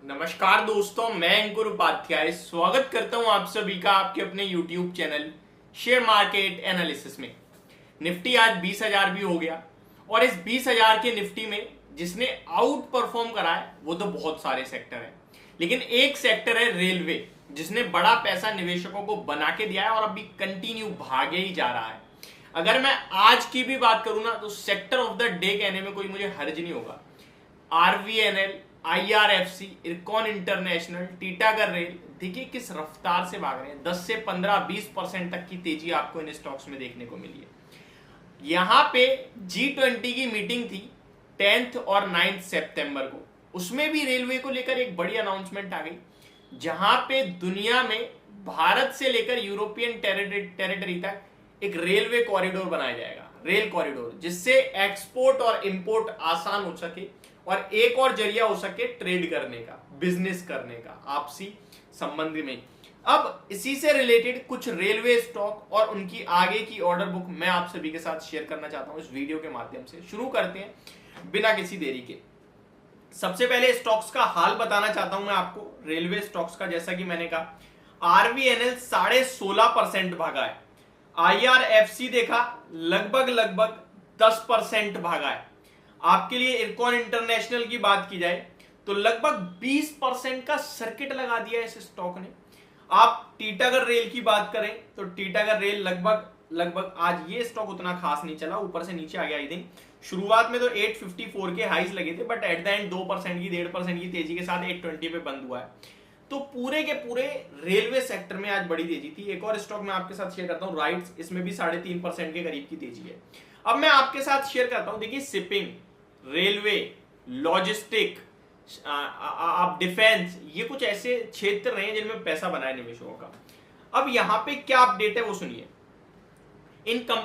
नमस्कार दोस्तों, मैं अंकुर उपाध्याय स्वागत करता हूं आप सभी का आपके अपने YouTube channel share market analysis में। निफ्टी आज 20,000 भी हो गया और इस 20,000 के निफ्टी में जिसने आउट परफॉर्म करा है वो तो बहुत सारे सेक्टर हैं, लेकिन एक सेक्टर है रेलवे, जिसने बड़ा पैसा निवेशकों को बना के दिया है और अभी कंटिन्यू भागे ही जा रहा है। अगर मैं आज की भी बात करूं ना तो सेक्टर ऑफ द डे कहने में कोई मुझे हर्ज नहीं होगा। RVNL, IRFC, IRCON international, Titagarh rail, देखिए किस रफ्तार से भाग रहे हैं। 10 से 15-20% तक की तेजी आपको इन स्टॉक्स में देखने को मिली है। यहां पे G20 की मीटिंग थी 10th और 9th सितंबर को, उसमें भी रेलवे को लेकर एक बड़ी अनाउंसमेंट आ गई, जहां पे दुनिया में भारत से लेकर यूरोपियन टेरिटरी तक एक रेलवे कॉरिडोर बनाया जाएगा, रेल कॉरिडोर, जिससे एक्सपोर्ट और इंपोर्ट आसान हो सके और एक और जरिया हो सके ट्रेड करने का, बिजनेस करने का, आपसी संबंध में। अब इसी से रिलेटेड कुछ रेलवे स्टॉक और उनकी आगे की ऑर्डर बुक मैं आप सभी के साथ शेयर करना चाहता हूं इस वीडियो के माध्यम से। शुरू करते हैं बिना किसी देरी के। सबसे पहले स्टॉक्स का हाल बताना चाहता हूं मैं आपको, रेलवे स्टॉक्स का। जैसा कि मैंने कहा, आरवीएनएल 16.5% भागा है। आईआरएफसी देखा लगभग 10% भागा है। आपके लिए इरकॉन इंटरनेशनल की बात की जाए तो लगभग 20% का सर्किट लगा दिया इस स्टॉक ने। आप टीटागढ़ रेल की बात करें तो टीटागढ़ रेल लगभग आज ये स्टॉक उतना खास नहीं चला, ऊपर से नीचे आ गया। आई थिंक शुरुआत में तो 854 के हाईज लगे थे, बट एट द एंड 2% की 1.5% की तेजी के साथ 820 पे बंद हुआ है। तो पूरे के पूरे रेलवे सेक्टर में आज बड़ी तेजी थी। एक और स्टॉक मैं आपके साथ शेयर करता हूं, राइट्स, इसमें भी 3.5% के करीब की तेजी है। अब मैं आपके साथ शेयर करता हूं, देखिए शिपिंग, रेलवे, लॉजिस्टिक, आप डिफेंस, ये कुछ ऐसे क्षेत्र रहे जिनमें पैसा बना है निवेशकों का। अब यहां पे क्या अपडेट है वो सुनिए।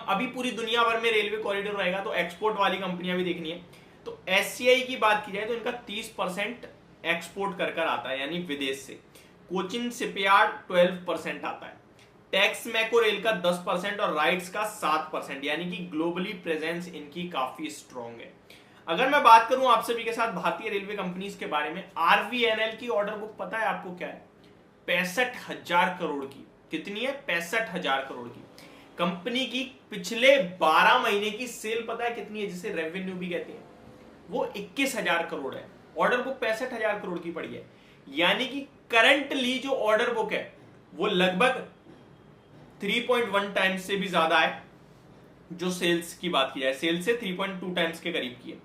अभी पूरी दुनिया भर में रेलवे कॉरिडोर रहेगा तो एक्सपोर्ट वाली कंपनियां भी देखनी है। तो एससीआई की बात की जाए तो इनका 30% एक्सपोर्ट कर आता है, यानी विदेश से। कोचिन शिपयार्ड 12% आता है। टैक्स मैको रेल का 10% और राइट्स का 7%, यानी कि ग्लोबली प्रेजेंस इनकी काफी स्ट्रॉन्ग है। अगर मैं बात करूं आप सभी के साथ भारतीय रेलवे कंपनीज के बारे में, आरवीएनएल की ऑर्डर बुक पता है आपको क्या है? 65,000 करोड़ की। कितनी है? 65,000 करोड़ की। कंपनी की पिछले 12 महीने की सेल पता है कितनी है, जिसे रेवेन्यू भी कहते हैं? वो 21,000 करोड़ है। ऑर्डर बुक 65,000 करोड़ की पड़ी है, यानी कि करंटली जो ऑर्डर बुक है वो लगभग 3.1 टाइम्स से भी ज्यादा है। जो सेल्स की बात की जाए, सेल्स से 3.2 टाइम्स के करीब की है।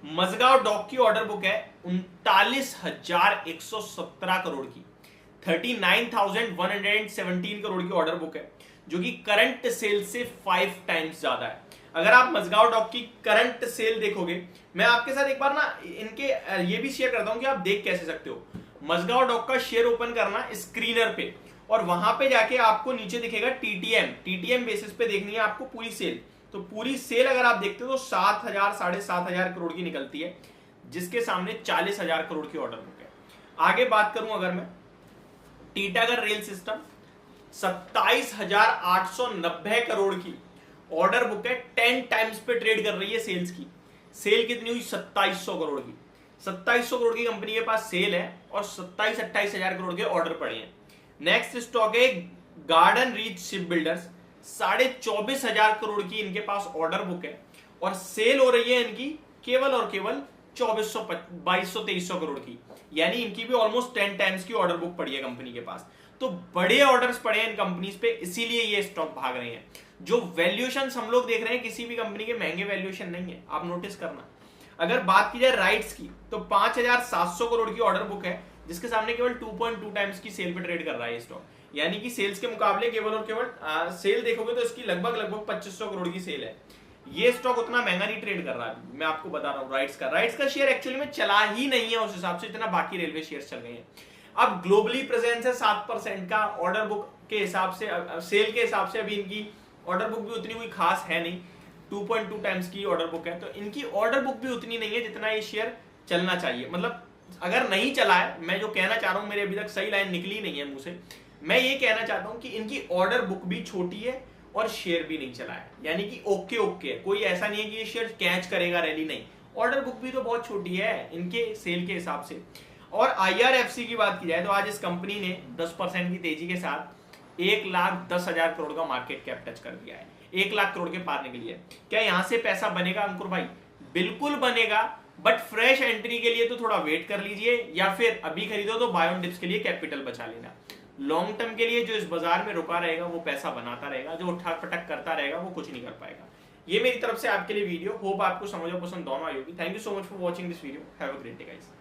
मजगांव डॉक की ऑर्डर बुक है 39,117 करोड़ की। 39,117 करोड़ की ऑर्डर बुक है, जो कि करंट सेल से 5 टाइम्स ज्यादा है। अगर आप मजगांव डॉक की करंट सेल देखोगे, मैं आपके साथ एक बार ना इनके ये भी शेयर करता हूं कि आप देख कैसे सकते हो। मजगांव डॉक का शेयर ओपन करना स्क्रीनर पे, और वहां पे जाके आपको नीचे दिखेगा टीटीएम बेसिस पे देखनी है आपको पूरी सेल। तो पूरी सेल अगर आप देखते हो तो 7,000 7,500 करोड़ की निकलती है, जिसके सामने 40,000 करोड़ की ऑर्डर बुक है। आगे बात करूं अगर मैं, टीटागढ़ रेल सिस्टम 27,890 करोड़ की ऑर्डर बुक है। 10 टाइम्स पे ट्रेड कर रही है सेल्स की। सेल कितनी हुई? 2700 करोड़ की। 2700 करोड़ की कंपनी के पास सेल है और 27-28 करोड़ के ऑर्डर पड़े हैं। नेक्स्ट स्टॉक है garden reach ship builders, 24,500 crore की इनके पास ऑर्डर बुक है और सेल हो रही है इनकी केवल और केवल 2200-2300 करोड़ की, यानी इनकी भी ऑलमोस्ट 10 टाइम्स की ऑर्डर बुक पड़ी है कंपनी के पास। तो बड़े ऑर्डर्स पड़े हैं इन कंपनीज पे, इसीलिए ये स्टॉक भाग रहे हैं। जो वैल्यूएशन हम लोग देख रहे हैं किसी भी कंपनी के महंगे वैल्यूएशन नहीं है, आप नोटिस करना। अगर बात की जाए राइट्स की तो 5,700 करोड़ की ऑर्डर बुक है, जिसके सामने केवल 2.2 टाइम्स की सेल पे ट्रेड कर रहा है स्टॉक, यानी कि सेल्स के मुकाबले केवल और केवल सेल देखोगे तो इसकी लगभग 2500 करोड़ की सेल है। ये स्टॉक उतना महंगा नहीं ट्रेड कर रहा है, मैं आपको बता रहा हूँ। राइट्स का शेयर एक्चुअली में चला ही नहीं है उस हिसाब से, इतना बाकी रेलवे शेयर चल गए हैं। अब ग्लोबली प्रेजेंस है 7% का। ऑर्डर बुक के हिसाब से, सेल के हिसाब से अभी इनकी ऑर्डर बुक भी उतनी कोई खास है नहीं, 2.2 टाइम्स की ऑर्डर बुक है। तो इनकी ऑर्डर बुक भी उतनी नहीं है जितना ये शेयर चलना चाहिए। मतलब अगर नहीं चला है, मैं जो कहना चाह रहा हूं, मेरे अभी तक सही लाइन निकली नहीं है मुंह से, मैं ये कहना चाहता हूं कि इनकी ऑर्डर बुक भी छोटी है और शेयर भी नहीं चला है, यानी कि ओके है। कोई ऐसा नहीं है कि ये शेयर कैच करेगा रैली, नहीं। ऑर्डर बुक भी तो बहुत छोटी है इनके सेल के हिसाब से। और IRFC की बात की जाए तो आज इस कंपनी ने 10% की तेजी के साथ 1,10,000 करोड़ का मार्केट कैप टच कर दिया है। 1 लाख करोड़ के पार निकली है। क्या यहां से पैसा बनेगा अंकुर भाई? बिल्कुल बनेगा, बट फ्रेश एंट्री के लिए तो थोड़ा वेट कर लीजिए, या फिर अभी खरीदो तो बाय ऑन डिप्स के लिए कैपिटल बचा लेना। लॉन्ग टर्म के लिए जो इस बाजार में रुका रहेगा वो पैसा बनाता रहेगा, जो उठक पटक करता रहेगा वो कुछ नहीं कर पाएगा। ये मेरी तरफ से आपके लिए वीडियो, होप आपको समझ और पसंद दोनों आई होगी। Thank you so much for watching this video. Have a great day guys.